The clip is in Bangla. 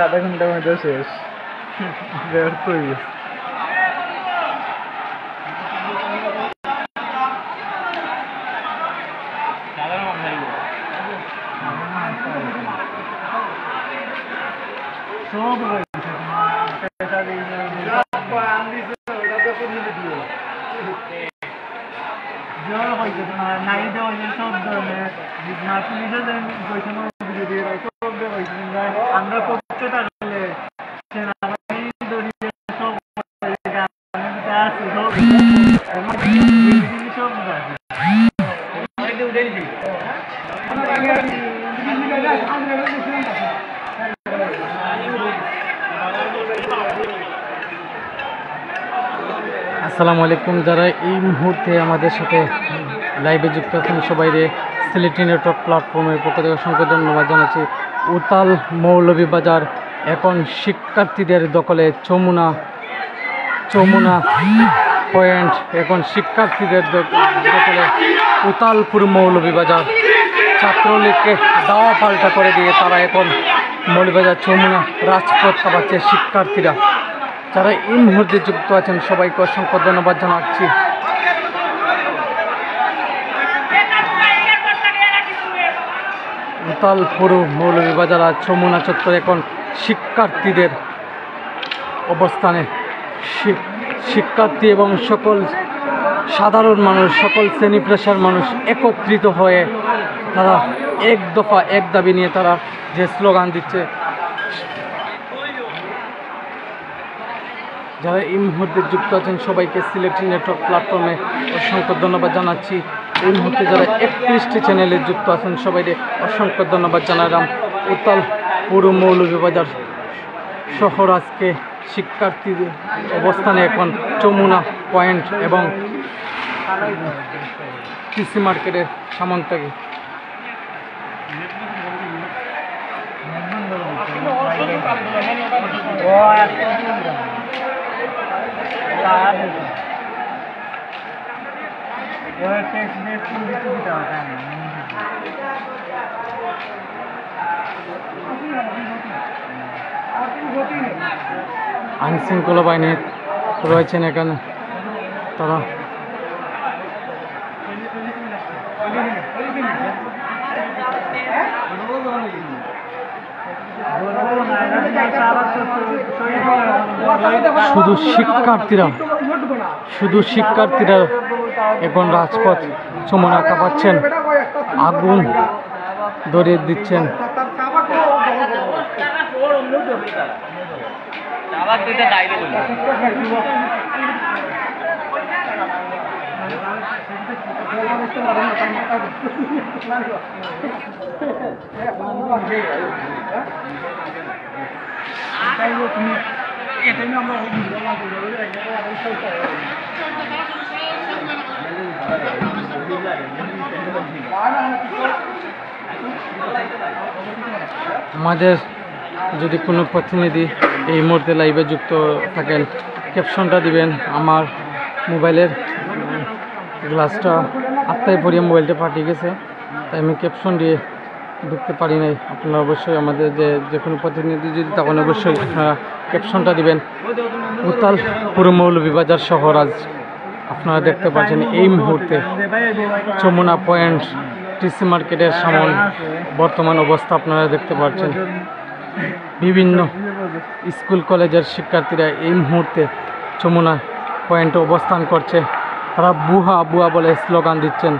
আধা ঘন্টার মধ্যে শেষ ব্যর্থ হয়ে গেছে। সব নাই দেওয়া সব ধরনের আমরা করতে থাকলে সেনাবাহিনী দরিয়ে সব আসসালামু আলাইকুম। যারা এই মুহূর্তে আমাদের সাথে লাইভে যুক্ত আছেন সবাইরে সিলেটি নেটওয়ার্ক প্ল্যাটফর্মের পক্ষ থেকে অসংখ্য ধন্যবাদ জানাচ্ছি। উতাল মৌলভীবাজার এখন শিক্ষার্থীদের দখলে। চমুনা পয়েন্ট এখন শিক্ষার্থীদের দখলে। উতালপুর মৌলভীবাজার ছাত্রলীগকে দাওয়া পাল্টা করে দিয়ে তারা এখন মৌলভীবাজার চমুনা রাজপথ কাঁপাচ্ছে শিক্ষার্থীরা। যারা এই মুহূর্তে যুক্ত আছেন সবাইকে অসংখ্য ধন্যবাদ জানাচ্ছি। উতালপুর মৌলভীবাজার আর চমুনা চত্বর এখন শিক্ষার্থীদের অবস্থানে। শিক্ষার্থী এবং সকল সাধারণ মানুষ, সকল শ্রেণী পেশার মানুষ একত্রিত হয়ে তারা এক দফা এক দাবি নিয়ে তারা যে স্লোগান দিচ্ছে। যারা এই মুহূর্তে যুক্ত আছেন সবাইকে সিলেটি নেটওয়ার্ক প্ল্যাটফর্মে অসংখ্য ধন্যবাদ জানাচ্ছি। এই মুহূর্তে যারা 31টি চ্যানেলে যুক্ত আছেন সবাইকে অসংখ্য ধন্যবাদ জানালাম। উতালপুর মৌলভীবাজার শহর আজকে শিক্ষার্থীদের অবস্থানে এখন চমুনা পয়েন্ট এবং টিসি মার্কেটের সামন থেকে। আইনশৃঙ্খলা বাহিনী রয়েছেন এখানে, তারা শুধু শিক্ষার্থীরা এখন রাজপথ চমুনা কাঁপাচ্ছেন, আগুন ধরিয়ে দিচ্ছেন। আমাদের যদি কোনো প্রতিনিধি এই মুহূর্তে লাইভে যুক্ত থাকেন ক্যাপশনটা দিবেন। আমার মোবাইলের গ্লাসটা আত্মায় পরিয়ে মোবাইলটা ফাটিয়ে গেছে, তাই আমি ক্যাপশন দিয়ে ঢুকতে পারি নাই। আপনারা অবশ্যই আমাদের যে কোনো প্রতিনিধি যদি তখন অবশ্যই আপনারা ক্যাপশনটা দিবেন। উতালপুর মৌলভীবাজার শহর আজ আপনারা দেখতে পাচ্ছেন এই মুহূর্তে চমুনা পয়েন্ট টিসি মার্কেটের সামনে বর্তমান অবস্থা আপনারা দেখতে পাচ্ছেন। বিভিন্ন স্কুল কলেজের শিক্ষার্থীরা এই মুহূর্তে চমুনা পয়েন্টে অবস্থান করছে। তারা বুহা বুয়া বলে স্লোগান দিচ্ছেন।